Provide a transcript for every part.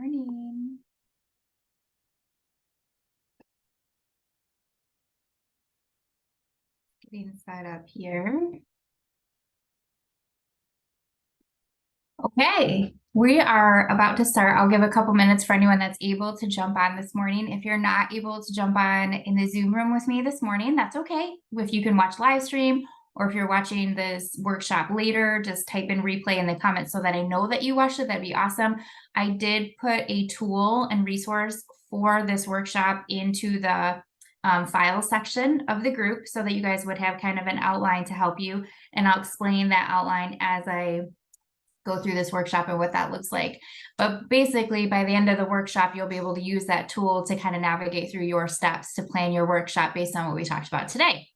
Morning. Getting set up here. Okay, we are about to start. I'll give a couple minutes for anyone that's able to jump on this morning. If you're not able to jump on in the Zoom room with me this morning, that's okay. If you can watch live stream, or if you're watching this workshop later, just type in replay in the comments so that I know that you watched it. That'd be awesome. I did put a tool and resource for this workshop into the file section of the group so that you guys would have kind of an outline to help you. And I'll explain that outline as I go through this workshop and what that looks like. But basically, by the end of the workshop, you'll be able to use that tool to kind of navigate through your steps to plan your workshop based on what we talked about today.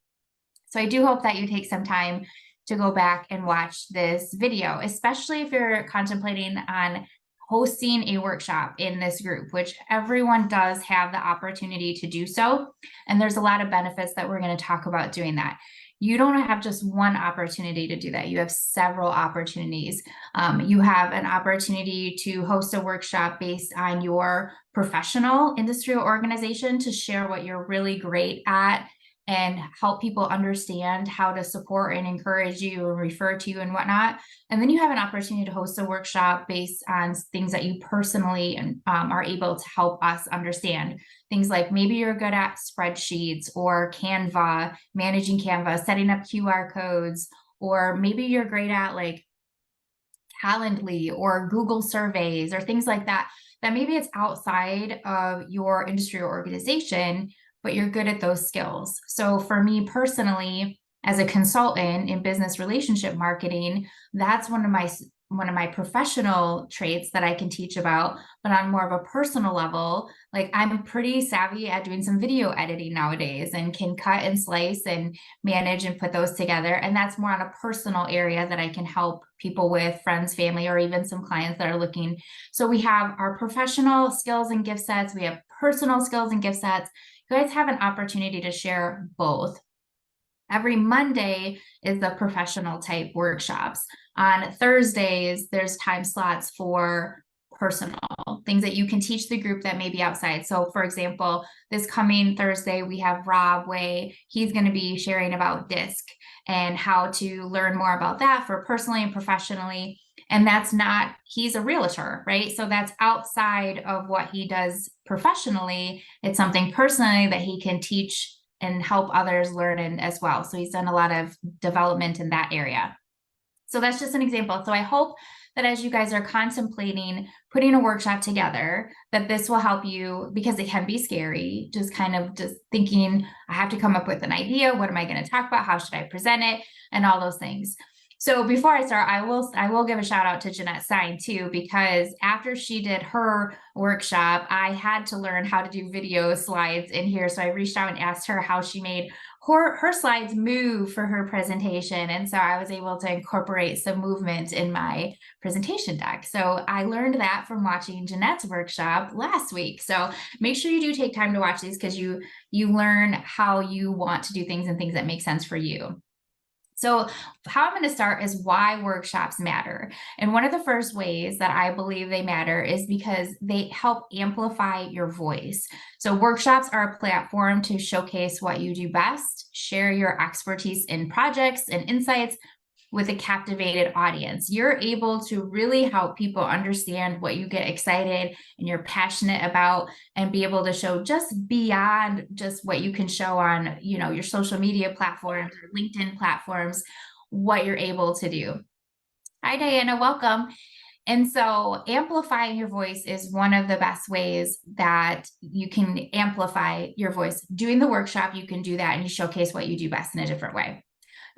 So I do hope that you take some time to go back and watch this video, especially if you're contemplating on hosting a workshop in this group, which everyone does have the opportunity to do so. And there's a lot of benefits that we're going to talk about doing that. You don't have just one opportunity to do that. You have several opportunities. You have an opportunity to host a workshop based on your professional industry or organization to share what you're really great at and help people understand how to support and encourage you and refer to you and whatnot. And then you have an opportunity to host a workshop based on things that you personally are able to help us understand. Things like maybe you're good at spreadsheets or Canva, managing Canva, setting up QR codes, or maybe you're great at like Calendly or Google surveys or things like that, that maybe it's outside of your industry or organization, but you're good at those skills. So for me personally, as a consultant in business relationship marketing, that's one of my professional traits that I can teach about. But on more of a personal level, like I'm pretty savvy at doing some video editing nowadays and can cut and slice and manage and put those together. And that's more on a personal area that I can help people with, friends, family, or even some clients that are looking. So we have our professional skills and gift sets. We have personal skills and gift sets. You guys have an opportunity to share both. Every Monday is the professional type workshops. On Thursdays, there's time slots for personal things that you can teach the group that may be outside. So for example, this coming Thursday, we have Rob Way. He's going to be sharing about DISC and how to learn more about that for personally and professionally. And that's not, he's a realtor, right? So that's outside of what he does professionally. It's something personally that he can teach and help others learn in as well. So he's done a lot of development in that area. So that's just an example. So I hope that as you guys are contemplating putting a workshop together, that this will help you, because it can be scary, just kind of just thinking, I have to come up with an idea. What am I going to talk about? How should I present it? And all those things. So before I start, I will give a shout out to Jeanette Stein too, because after she did her workshop, I had to learn how to do video slides in here. So I reached out and asked her how she made her slides move for her presentation. And so I was able to incorporate some movement in my presentation deck. So I learned that from watching Jeanette's workshop last week. So make sure you do take time to watch these, because you learn how you want to do things and things that make sense for you. So how I'm going to start is why workshops matter. And one of the first ways that I believe they matter is because they help amplify your voice. So workshops are a platform to showcase what you do best, share your expertise in projects and insights with a captivated audience. You're able to really help people understand what you get excited and you're passionate about, and be able to show just beyond just what you can show on, your social media platforms or LinkedIn platforms, what you're able to do. Hi, Diana, welcome. And so amplifying your voice is one of the best ways that you can amplify your voice. Doing the workshop, you can do that and you showcase what you do best in a different way.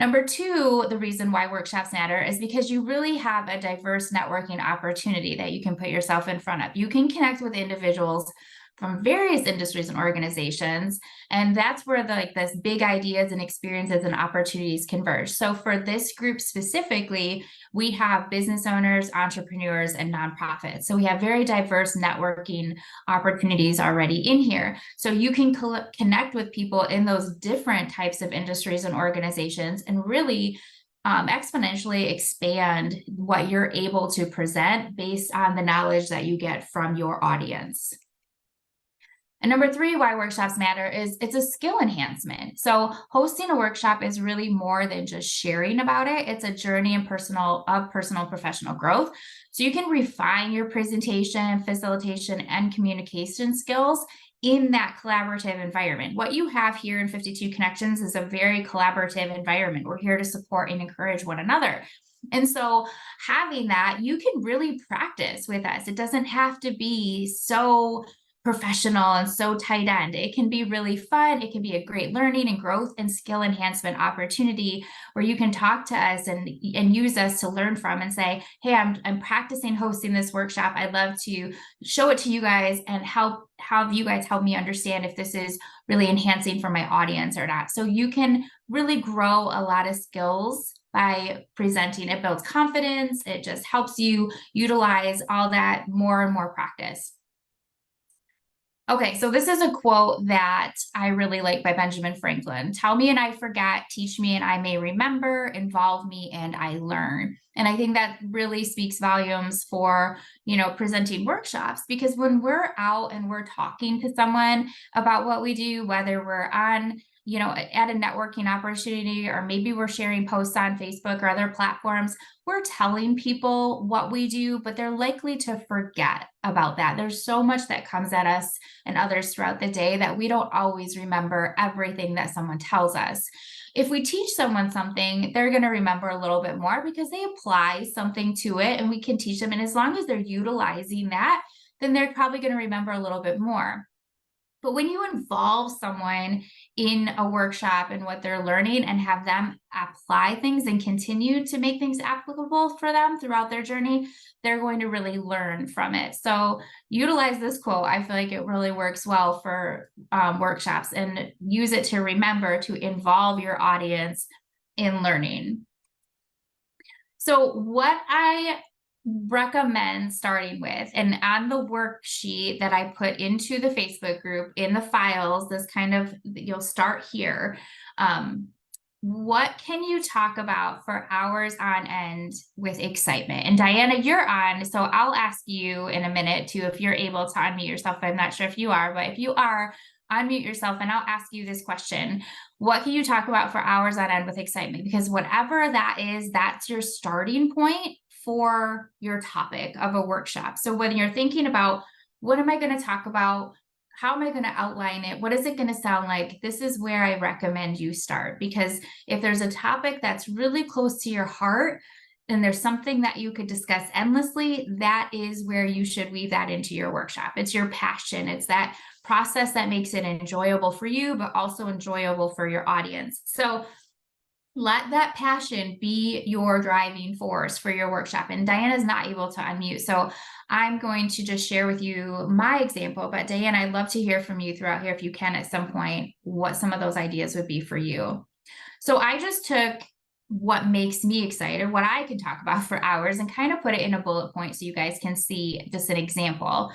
Number two, the reason why workshops matter is because you really have a diverse networking opportunity that you can put yourself in front of. You can connect with individuals from various industries and organizations, and that's where this big ideas and experiences and opportunities converge. So for this group specifically, we have business owners, entrepreneurs, and nonprofits. So we have very diverse networking opportunities already in here. So you can connect with people in those different types of industries and organizations and really exponentially expand what you're able to present based on the knowledge that you get from your audience. And number three, why workshops matter is it's a skill enhancement. So hosting a workshop is really more than just sharing about it. It's a journey of personal professional growth. So you can refine your presentation, facilitation, and communication skills in that collaborative environment. What you have here in 52 Connections is a very collaborative environment. We're here to support and encourage one another. And so having that, you can really practice with us. It doesn't have to be so professional and so tight end. It can be really fun. It can be a great learning and growth and skill enhancement opportunity where you can talk to us and use us to learn from and say, hey, I'm practicing hosting this workshop. I'd love to show it to you guys and have you guys help me understand if this is really enhancing for my audience or not. So you can really grow a lot of skills by presenting. It builds confidence. It just helps you utilize all that more and more practice. Okay, so this is a quote that I really like by Benjamin Franklin. Tell me and I forget, teach me and I may remember, involve me and I learn. And I think that really speaks volumes for, presenting workshops, because when we're out and we're talking to someone about what we do, whether we're on at a networking opportunity, or maybe we're sharing posts on Facebook or other platforms, we're telling people what we do, but they're likely to forget about that. There's so much that comes at us and others throughout the day that we don't always remember everything that someone tells us. If we teach someone something, they're going to remember a little bit more because they apply something to it and we can teach them. And as long as they're utilizing that, then they're probably going to remember a little bit more. But when you involve someone in a workshop and what they're learning and have them apply things and continue to make things applicable for them throughout their journey, they're going to really learn from it. So utilize this quote. I feel like it really works well for workshops, and use it to remember to involve your audience in learning. So what I recommend starting with, and on the worksheet that I put into the Facebook group in the files, you'll start here. What can you talk about for hours on end with excitement? And Diana, you're on, so I'll ask you in a minute too, if you're able to unmute yourself. I'm not sure if you are, but if you are, unmute yourself and I'll ask you this question. What can you talk about for hours on end with excitement? Because whatever that is, that's your starting point for your topic of a workshop. So when you're thinking about what am I going to talk about, how am I going to outline it, what is it going to sound like, this is where I recommend you start. Because if there's a topic that's really close to your heart and there's something that you could discuss endlessly, that is where you should weave that into your workshop. It's your passion. It's that process that makes it enjoyable for you, but also enjoyable for your audience. So let that passion be your driving force for your workshop. And Diana's not able to unmute, so I'm going to just share with you my example. But Diana, I'd love to hear from you throughout here, if you can at some point, what some of those ideas would be for you. So I just took what makes me excited, what I can talk about for hours, and kind of put it in a bullet point so you guys can see just an example.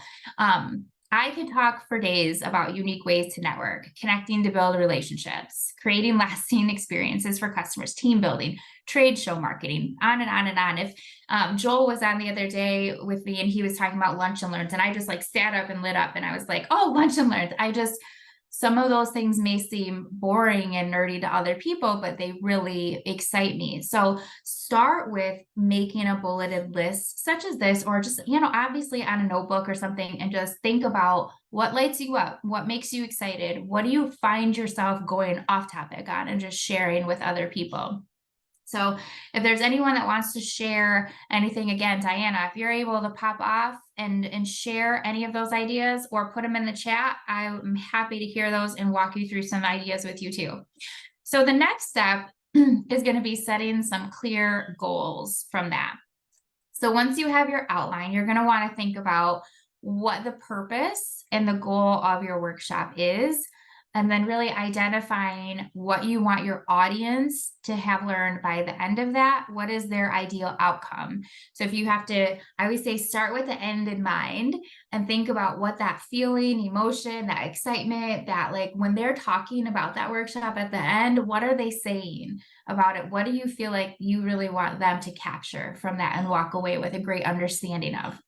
I could talk for days about unique ways to network, connecting to build relationships, creating lasting experiences for customers, team building, trade show marketing, on and on and on. If Joel was on the other day with me and he was talking about lunch and learns, and I just sat up and lit up and I was like, oh, lunch and learns. Some of those things may seem boring and nerdy to other people, but they really excite me. So start with making a bulleted list such as this, or just, obviously on a notebook or something, and just think about what lights you up, what makes you excited, what do you find yourself going off topic on, and just sharing with other people. So if there's anyone that wants to share anything, again, Diana, if you're able to pop off and share any of those ideas or put them in the chat, I'm happy to hear those and walk you through some ideas with you too. So the next step is going to be setting some clear goals from that. So once you have your outline, you're going to want to think about what the purpose and the goal of your workshop is. and then really identifying what you want your audience to have learned by the end of that. What is their ideal outcome? So if you have to, I always say, start with the end in mind and think about what that feeling, emotion, that excitement, that like when they're talking about that workshop at the end, what are they saying about it? What do you feel like you really want them to capture from that and walk away with a great understanding of?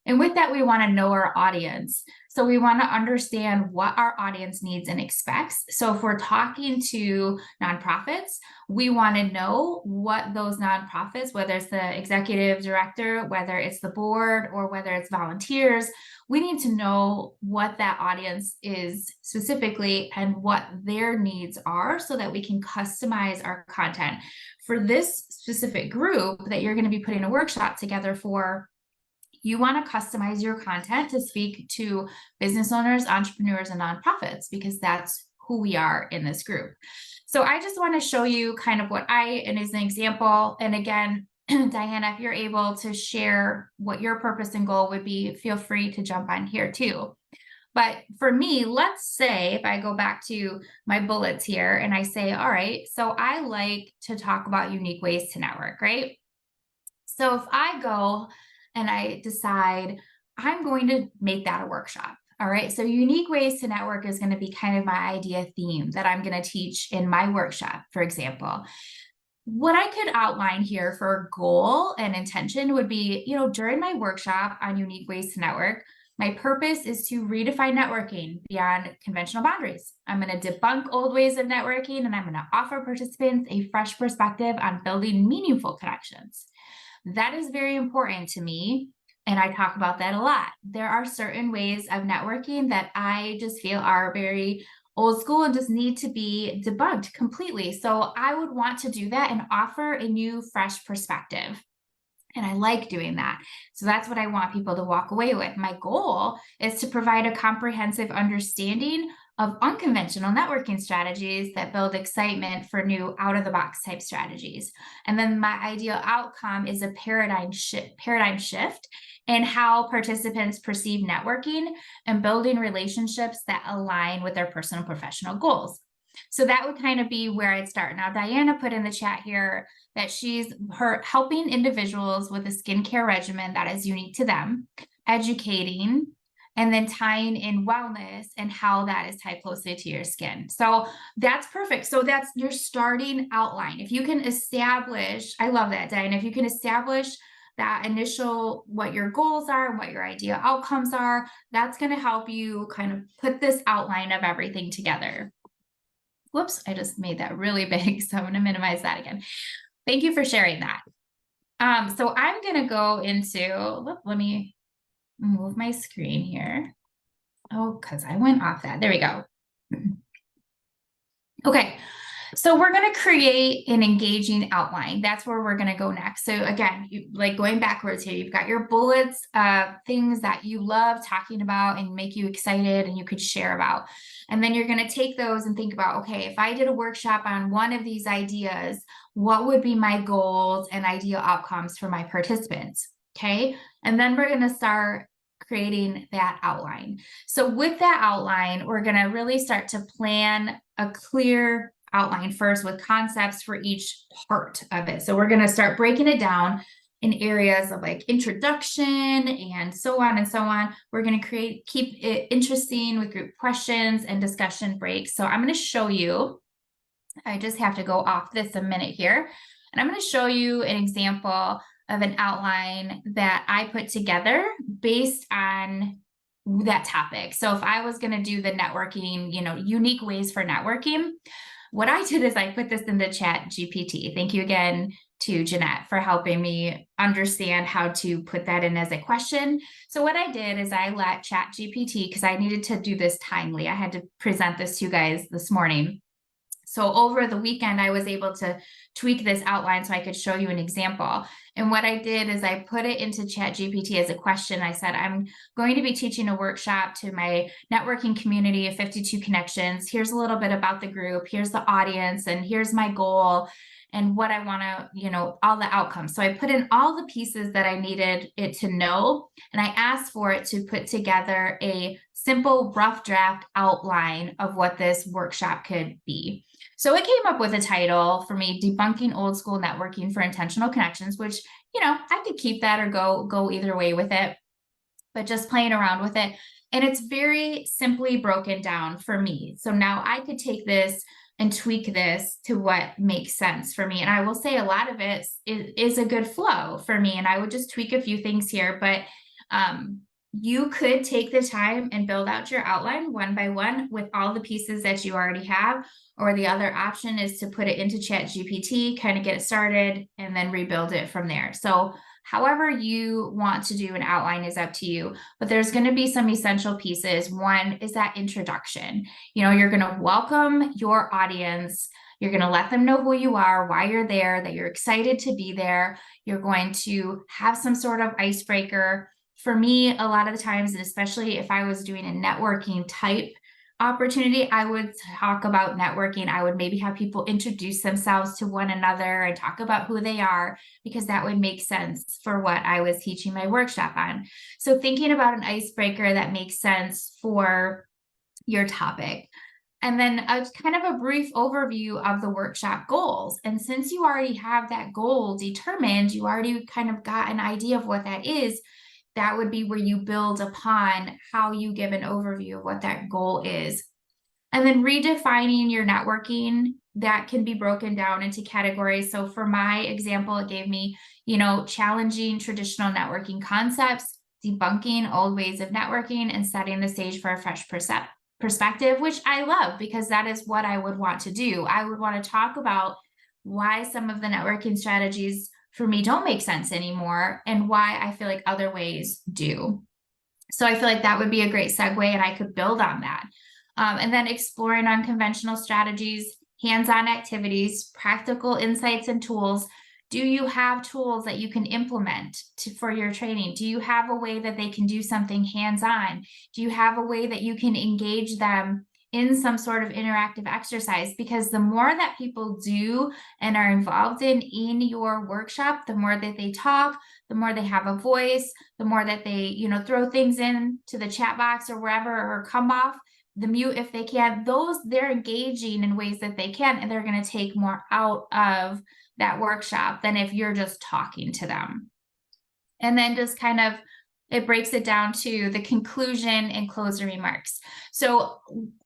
And with that, we want to know our audience. So we want to understand what our audience needs and expects. So if we're talking to nonprofits, we want to know what those nonprofits, whether it's the executive director, whether it's the board, or whether it's volunteers, we need to know what that audience is specifically and what their needs are so that we can customize our content. For this specific group that you're going to be putting a workshop together for, you want to customize your content to speak to business owners, entrepreneurs, and nonprofits, because that's who we are in this group. So I just want to show you kind of and as an example, and again, Diana, if you're able to share what your purpose and goal would be, feel free to jump on here too. But for me, let's say if I go back to my bullets here and I say, all right, so I like to talk about unique ways to network, right? So if I go and I decide I'm going to make that a workshop. All right. So unique ways to network is going to be kind of my idea theme that I'm going to teach in my workshop, for example. What I could outline here for goal and intention would be, during my workshop on unique ways to network, my purpose is to redefine networking beyond conventional boundaries. I'm going to debunk old ways of networking, and I'm going to offer participants a fresh perspective on building meaningful connections. That is very important to me, and I talk about that a lot. There are certain ways of networking that I just feel are very old school and just need to be debunked completely. So I would want to do that and offer a new, fresh perspective. And I like doing that. So that's what I want people to walk away with. My goal is to provide a comprehensive understanding of unconventional networking strategies that build excitement for new out-of-the-box type strategies. And then my ideal outcome is a paradigm shift in how participants perceive networking and building relationships that align with their personal and professional goals. So that would kind of be where I'd start. Now, Diana put in the chat here that she's helping individuals with a skincare regimen that is unique to them, educating, and then tying in wellness and how that is tied closely to your skin. So that's perfect. So that's your starting outline. If you can establish, I love that, Diana, if you can establish that initial, what your goals are and what your ideal outcomes are, that's going to help you kind of put this outline of everything together. Whoops, I just made that really big, so I'm going to minimize that again. Thank you for sharing that. So I'm going to go into, let me move my screen here. Oh, because I went off that. There we go. Okay, so we're going to create an engaging outline. That's where we're going to go next. So again, like going backwards here, you've got your bullets, things that you love talking about and make you excited and you could share about. And then you're going to take those and think about, okay, if I did a workshop on one of these ideas, what would be my goals and ideal outcomes for my participants? Okay. And then we're going to start creating that outline. So with that outline, we're going to really start to plan a clear outline first with concepts for each part of it. So we're going to start breaking it down in areas of like introduction and so on and so on. We're going to keep it interesting with group questions and discussion breaks. So I'm going to show you, I just have to go off this a minute here, and I'm going to show you an example of an outline that I put together based on that topic. So if I was going to do the networking, unique ways for networking, what I did is I put this in the chat GPT. Thank you again to Jeanette for helping me understand how to put that in as a question. So what I did is I let chat GPT, because I needed to do this timely. I had to present this to you guys this morning. So over the weekend, I was able to tweak this outline so I could show you an example. And what I did is I put it into ChatGPT as a question. I said, I'm going to be teaching a workshop to my networking community of 52 connections. Here's a little bit about the group. Here's the audience, and here's my goal. and what I want to, all the outcomes. So I put in all the pieces that I needed it to know, and I asked for it to put together a simple rough draft outline of what this workshop could be. So it came up with a title for me, Debunking Old School Networking for Intentional Connections, which, I could keep that or go either way with it, but just playing around with it. And it's very simply broken down for me. So now I could take this and tweak this to what makes sense for me. And I will say a lot of it is a good flow for me. And I would just tweak a few things here, but you could take the time and build out your outline one by one with all the pieces that you already have. Or the other option is to put it into ChatGPT, kind of get it started, and then rebuild it from there. So however you want to do an outline is up to you, but there's going to be some essential pieces. One is that introduction. You're going to welcome your audience. You're going to let them know who you are, why you're there, that you're excited to be there. You're going to have some sort of icebreaker. For me, a lot of the times, and especially if I was doing a networking type opportunity, I would talk about networking. I would maybe have people introduce themselves to one another and talk about who they are, because that would make sense for what I was teaching my workshop on. So thinking about an icebreaker that makes sense for your topic. And then a kind of a brief overview of the workshop goals. And since you already have that goal determined, you already kind of got an idea of what that is. That would be where you build upon how you give an overview of what that goal is. And then redefining your networking, that can be broken down into categories. So for my example, it gave me, challenging traditional networking concepts, debunking old ways of networking, and setting the stage for a fresh perspective, which I love, because that is what I would want to do. I would want to talk about why some of the networking strategies for me don't make sense anymore, and why I feel like other ways do. So I feel like that would be a great segue, and I could build on that. And then exploring unconventional strategies, hands-on activities, practical insights and tools. Do you have tools that you can implement for your training? Do you have a way that they can do something hands-on? Do you have a way that you can engage them in some sort of interactive exercise? Because the more that people do and are involved in your workshop, the more that they talk, the more they have a voice, the more that they, throw things in to the chat box or wherever, or come off the mute if they can, they're engaging in ways that they can, and they're going to take more out of that workshop than if you're just talking to them. And then just kind of, it breaks it down to the conclusion and closing remarks. So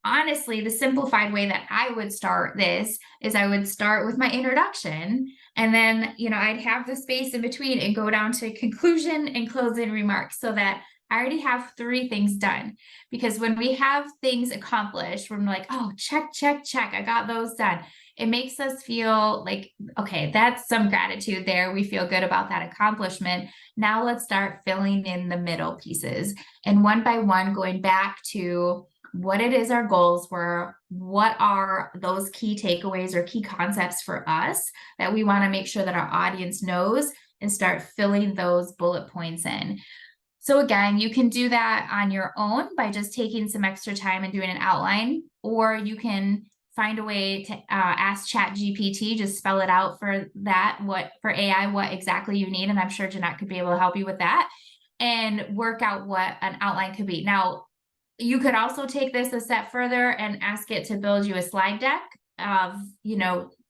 honestly, the simplified way that I would start this is I would start with my introduction, and then, I'd have the space in between and go down to conclusion and closing remarks, so that I already have 3 things done. Because when we have things accomplished, we're like, oh, check, check, check, I got those done. It makes us feel like, okay, that's some gratitude there. We feel good about that accomplishment. Now let's start filling in the middle pieces, and one by one going back to what it is our goals were, what are those key takeaways or key concepts for us that we want to make sure that our audience knows, and start filling those bullet points in. So again, you can do that on your own by just taking some extra time and doing an outline, or you can find a way to ask ChatGPT, just spell it out for that, for AI, what exactly you need. And I'm sure Jeanette could be able to help you with that and work out what an outline could be. Now, you could also take this a step further and ask it to build you a slide deck of,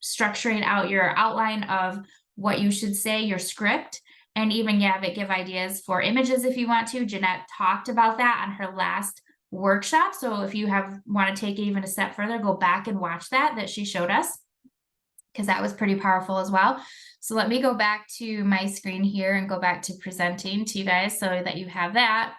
structuring out your outline of what you should say, your script, and even have it give ideas for images if you want to. Jeanette talked about that on her last workshop. So if you want to take it even a step further, go back and watch that she showed us, because that was pretty powerful as well. So let me go back to my screen here and go back to presenting to you guys so that you have that.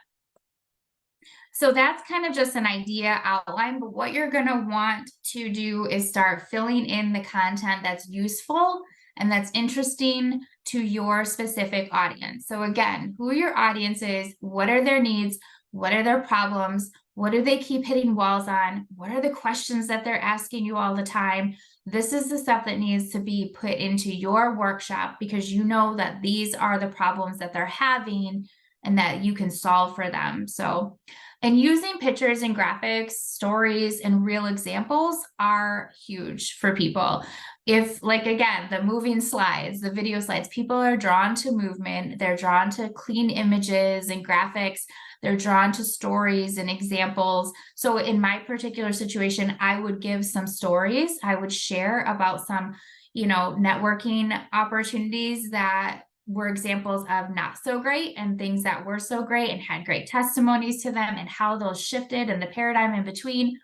So that's kind of just an idea outline, but what you're going to want to do is start filling in the content that's useful and that's interesting to your specific audience. So again, who your audience is, what are their needs, what are their problems, what do they keep hitting walls on, what are the questions that they're asking you all the time. This is the stuff that needs to be put into your workshop, because you know that these are the problems that they're having, and that you can solve for them. So, and using pictures and graphics, stories, and real examples are huge for people. If, like, again, the moving slides, the video slides, people are drawn to movement, they're drawn to clean images and graphics, they're drawn to stories and examples. So in my particular situation, I would give some stories. I would share about some, networking opportunities that were examples of not so great and things that were so great and had great testimonies to them and how those shifted and the paradigm in between.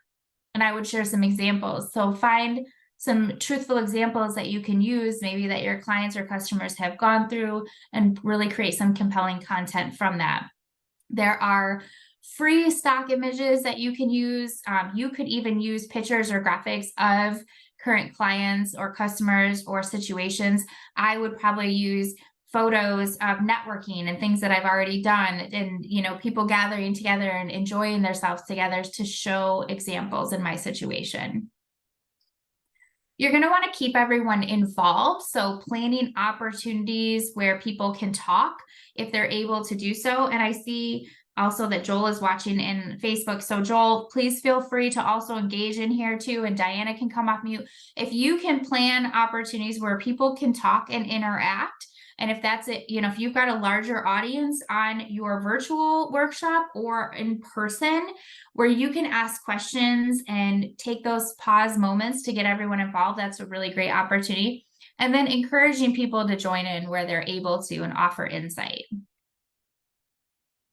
And I would share some examples. So find some truthful examples that you can use, maybe that your clients or customers have gone through, and really create some compelling content from that. There are free stock images that you can use. You could even use pictures or graphics of current clients or customers or situations. I would probably use photos of networking and things that I've already done, and people gathering together and enjoying themselves together to show examples in my situation. You're going to want to keep everyone involved. So planning opportunities where people can talk if they're able to do so. And I see also that Joel is watching in Facebook. So Joel, please feel free to also engage in here too. And Diana can come off mute. If you can plan opportunities where people can talk and interact, and if that's it, if you've got a larger audience on your virtual workshop or in person, where you can ask questions and take those pause moments to get everyone involved, that's a really great opportunity. And then encouraging people to join in where they're able to and offer insight.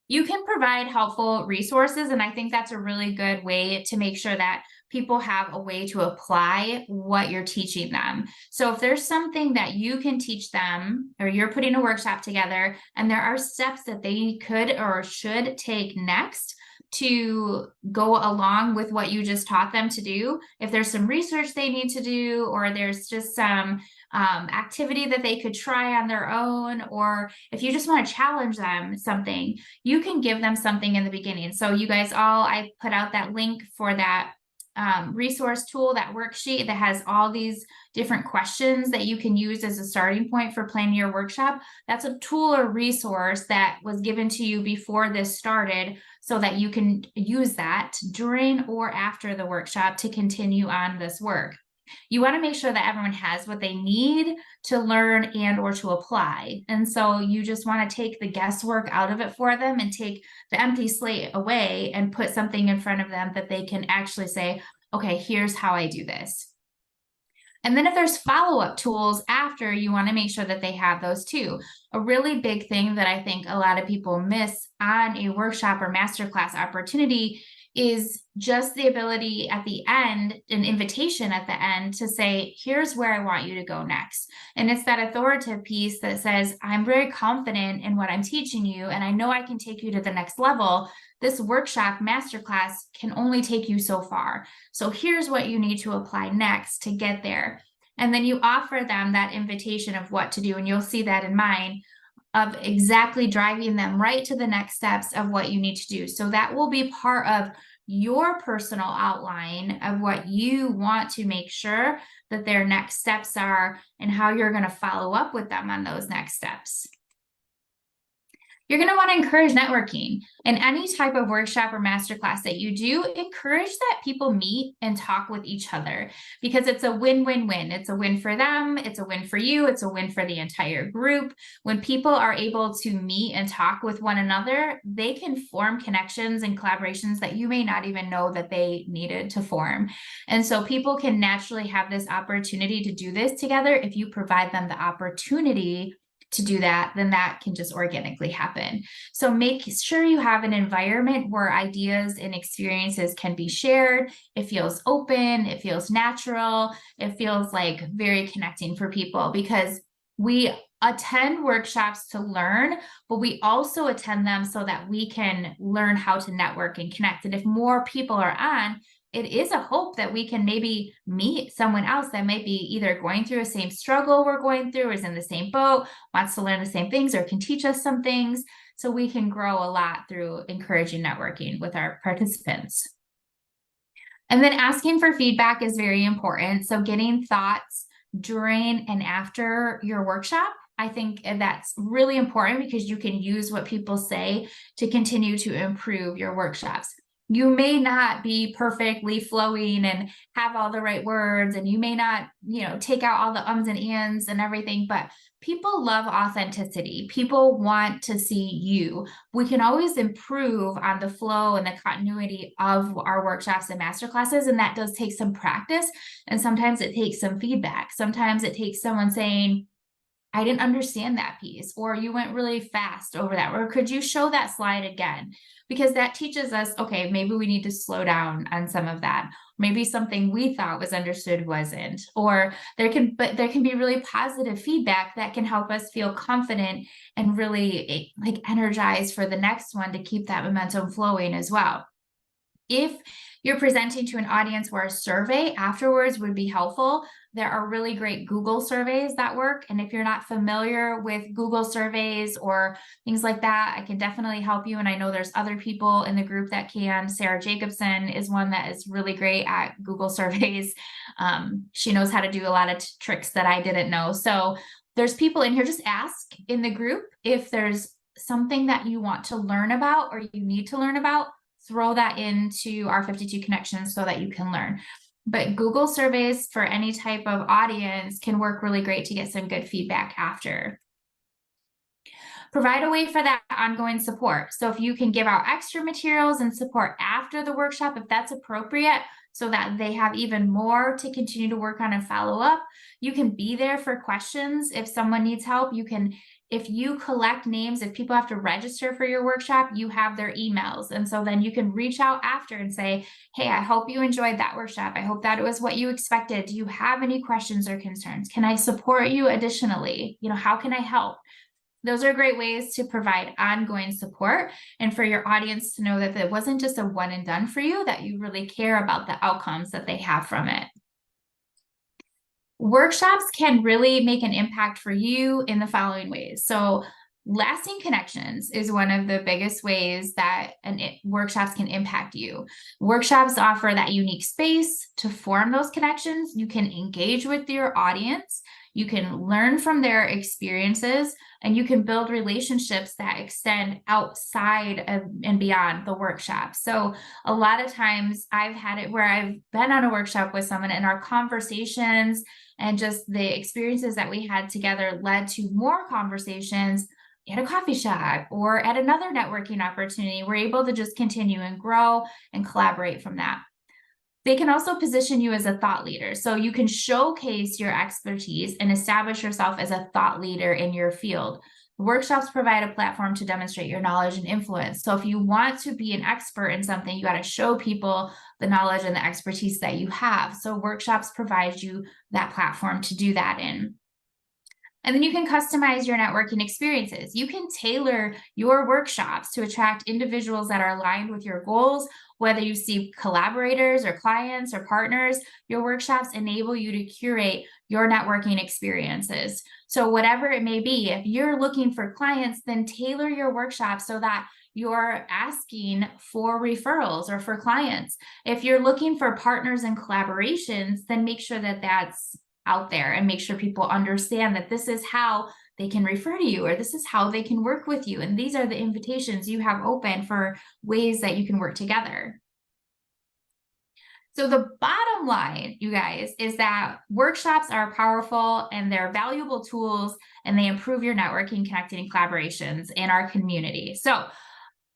You can provide helpful resources, and I think that's a really good way to make sure that people have a way to apply what you're teaching them. So if there's something that you can teach them, or you're putting a workshop together and there are steps that they could or should take next to go along with what you just taught them to do, if there's some research they need to do, or there's just some activity that they could try on their own, or if you just want to challenge them something, you can give them something in the beginning. So you guys I put out that link for that resource tool, that worksheet that has all these different questions that you can use as a starting point for planning your workshop. That's a tool or resource that was given to you before this started, so that you can use that during or after the workshop to continue on this work. You want to make sure that everyone has what they need to learn and or to apply. And so you just want to take the guesswork out of it for them and take the empty slate away and put something in front of them that they can actually say, okay, here's how I do this. And then if there's follow-up tools after, you want to make sure that they have those too. A really big thing that I think a lot of people miss on a workshop or masterclass opportunity is just the ability at the end, an invitation at the end to say, here's where I want you to go next. And it's that authoritative piece that says, I'm very confident in what I'm teaching you, and I know I can take you to the next level. This workshop masterclass can only take you so far. So here's what you need to apply next to get there. And then you offer them that invitation of what to do. And you'll see that in mine, of exactly driving them right to the next steps of what you need to do. So that will be part of your personal outline of what you want to make sure that their next steps are and how you're going to follow up with them on those next steps. You're going to want to encourage networking. In any type of workshop or masterclass that you do, encourage that people meet and talk with each other, because it's a win-win-win. It's a win for them. It's a win for you. It's a win for the entire group. When people are able to meet and talk with one another, they can form connections and collaborations that you may not even know that they needed to form. And so people can naturally have this opportunity to do this together if you provide them the opportunity to do that, then that can just organically happen. So make sure you have an environment where ideas and experiences can be shared. It feels open, it feels natural, it feels like very connecting for people, because we attend workshops to learn, but we also attend them so that we can learn how to network and connect. And if more people are on, it is a hope that we can maybe meet someone else that might be either going through the same struggle we're going through, is in the same boat, wants to learn the same things, or can teach us some things. So we can grow a lot through encouraging networking with our participants. And then asking for feedback is very important. So getting thoughts during and after your workshop I think that's really important because you can use what people say to continue to improve your workshops. You may not be perfectly flowing and have all the right words, and you may not, take out all the ums and ands and everything, but people love authenticity. People want to see you. We can always improve on the flow and the continuity of our workshops and masterclasses, and that does take some practice, and sometimes it takes some feedback. Sometimes it takes someone saying, I didn't understand that piece, or you went really fast over that, or could you show that slide again? Because that teaches us, okay, maybe we need to slow down on some of that. Maybe something we thought was understood wasn't, or there can be really positive feedback that can help us feel confident and really like energized for the next one to keep that momentum flowing as well. If you're presenting to an audience where a survey afterwards would be helpful, there are really great Google surveys that work. And if you're not familiar with Google surveys or things like that, I can definitely help you. And I know there's other people in the group that can. Sarah Jacobson is one that is really great at Google surveys. She knows how to do a lot of tricks that I didn't know. So there's people in here. Just ask in the group if there's something that you want to learn about or you need to learn about. Throw that into our 52 connections so that you can learn. But Google surveys for any type of audience can work really great to get some good feedback after. Provide a way for that ongoing support. So if you can give out extra materials and support after the workshop, if that's appropriate, so that they have even more to continue to work on and follow up. You can be there for questions. If someone needs help, if you collect names, if people have to register for your workshop, you have their emails. And so then you can reach out after and say, hey, I hope you enjoyed that workshop. I hope that it was what you expected. Do you have any questions or concerns? Can I support you additionally? How can I help? Those are great ways to provide ongoing support and for your audience to know that it wasn't just a one and done for you, that you really care about the outcomes that they have from it. Workshops can really make an impact for you in the following ways. So lasting connections is one of the biggest ways that workshops can impact you. Workshops offer that unique space to form those connections. You can engage with your audience. You can learn from their experiences, and you can build relationships that extend outside of and beyond the workshop. So a lot of times I've had it where I've been on a workshop with someone and our conversations and just the experiences that we had together led to more conversations at a coffee shop or at another networking opportunity. We're able to just continue and grow and collaborate from that. They can also position you as a thought leader. So you can showcase your expertise and establish yourself as a thought leader in your field. Workshops provide a platform to demonstrate your knowledge and influence. So if you want to be an expert in something, you got to show people the knowledge and the expertise that you have. So workshops provide you that platform to do that in. And then you can customize your networking experiences. You can tailor your workshops to attract individuals that are aligned with your goals. Whether you see collaborators or clients or partners, your workshops enable you to curate your networking experiences. So whatever it may be, if you're looking for clients, then tailor your workshop so that you're asking for referrals or for clients. If you're looking for partners and collaborations, then make sure that that's out there and make sure people understand that this is how they can refer to you, or this is how they can work with you. And these are the invitations you have open for ways that you can work together. So the bottom line, you guys, is that workshops are powerful and they're valuable tools, and they improve your networking, connecting, and collaborations in our community. So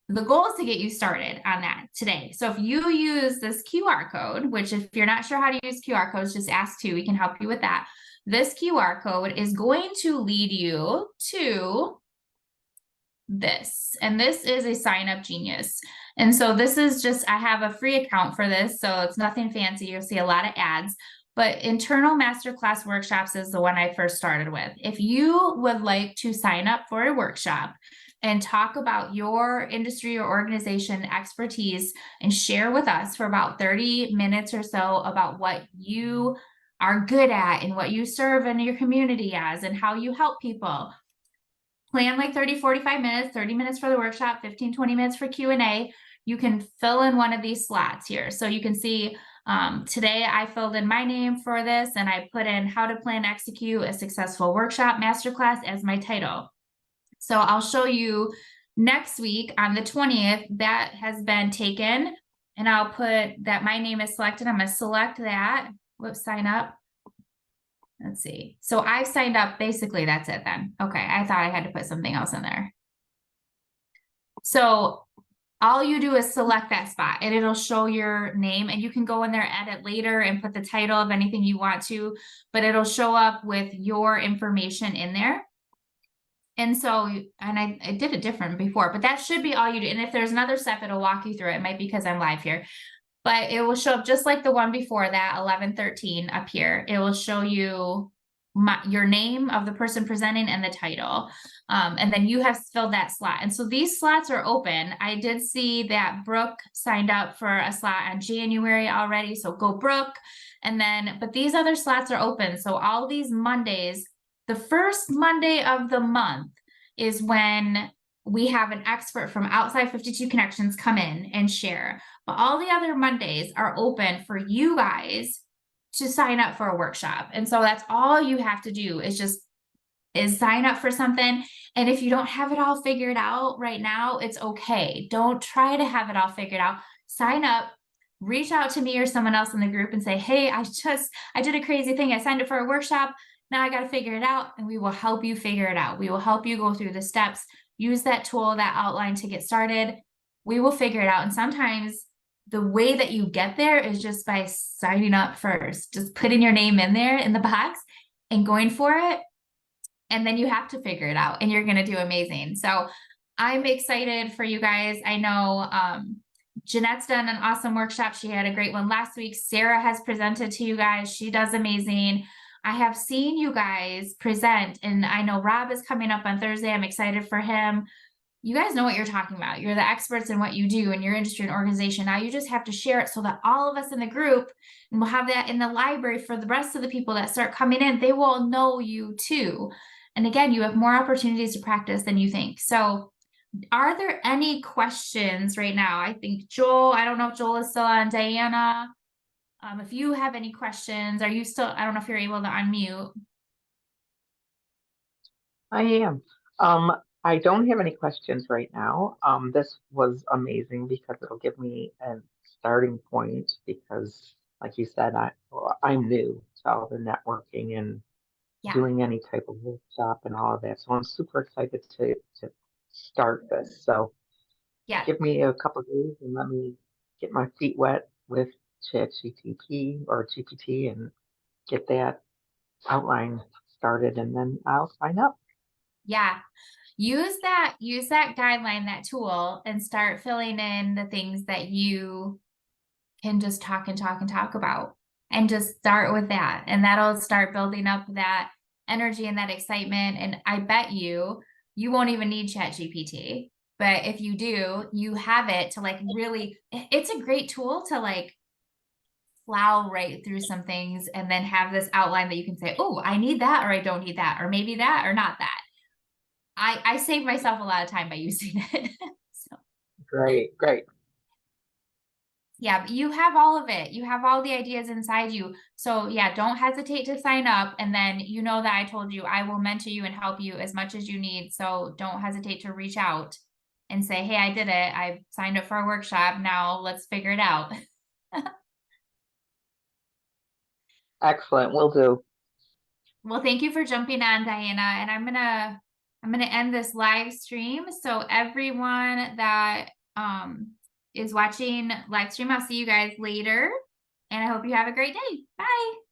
the goal is to get you started on that today. So if you use this QR code, which if you're not sure how to use QR codes, just ask too, we can help you with that. This QR code is going to lead you to this, and this is a sign up genius. And so this is just, I have a free account for this, so it's nothing fancy. You'll see a lot of ads, but Internal Masterclass Workshops is the one I first started with. If you would like to sign up for a workshop and talk about your industry or organization expertise and share with us for about 30 minutes or so about what you are good at and what you serve in your community as and how you help people. Plan like 30, 45 minutes, 30 minutes for the workshop, 15, 20 minutes for Q&A. You can fill in one of these slots here. So you can see Today I filled in my name for this and I put in how to plan, execute a successful workshop masterclass as my title. So I'll show you next week on the 20th, that has been taken, and I'll put that my name is selected. I'm going to select that. Whoops, sign up. Let's see. So I've signed up. Basically, that's it then. Okay. I thought I had to put something else in there. So all you do is select that spot and it'll show your name, and you can go in there, edit later and put the title of anything you want to, but it'll show up with your information in there. And so, and I did it different before, but that should be all you do. And if there's another step, it'll walk you through it. It might be because I'm live here, but it will show up just like the one before that, 1113 up here. It will show you your name of the person presenting and the title. And then you have filled that slot. And so these slots are open. I did see that Brooke signed up for a slot on January already. So go Brooke. And then, but these other slots are open. So all these Mondays, the first Monday of the month is when we have an expert from outside 52 Connections come in and share. But all the other Mondays are open for you guys to sign up for a workshop. And so that's all you have to do is sign up for something. And if you don't have it all figured out right now, it's okay. Don't try to have it all figured out. Sign up, reach out to me or someone else in the group and say, hey, I did a crazy thing. I signed up for a workshop. Now I got to figure it out, and we will help you figure it out. We will help you go through the steps, use that tool, that outline to get started. We will figure it out. And sometimes the way that you get there is just by signing up first, just putting your name in there in the box and going for it. And then you have to figure it out and you're going to do amazing. So I'm excited for you guys. I know, Jeanette's done an awesome workshop. She had a great one last week. Sarah has presented to you guys. She does amazing. I have seen you guys present, and I know Rob is coming up on Thursday. I'm excited for him. You guys know what you're talking about. You're the experts in what you do in your industry and organization. Now you just have to share it so that all of us in the group, and we'll have that in the library for the rest of the people that start coming in, they will know you too. And again, you have more opportunities to practice than you think. So are there any questions right now? I think Joel, I don't know if Joel is still on. Diana, if you have any questions, are you still, I don't know if you're able to unmute. I am. I don't have any questions right now. This was amazing because it'll give me a starting point because, like you said, I'm new to all the networking and doing any type of workshop and all of that. So I'm super excited to start this. So give me a couple of days and let me get my feet wet with ChatGPT or GPT and get that outline started, and then I'll sign up. Yeah. Use that guideline, that tool, and start filling in the things that you can just talk and talk and talk about, and just start with that. And that'll start building up that energy and that excitement. And I bet you won't even need ChatGPT, but if you do, you have it to like really, it's a great tool to like plow right through some things and then have this outline that you can say, oh, I need that, or I don't need that, or maybe that, or not that. I save myself a lot of time by using it. So. Great. Yeah, but you have all of it. You have all the ideas inside you. So yeah, don't hesitate to sign up. And then you know that I told you I will mentor you and help you as much as you need. So don't hesitate to reach out and say, hey, I did it. I signed up for a workshop. Now let's figure it out. Excellent. Will do. Well, thank you for jumping on, Diana. And I'm gonna end this live stream. So everyone that is watching live stream, I'll see you guys later. And I hope you have a great day. Bye.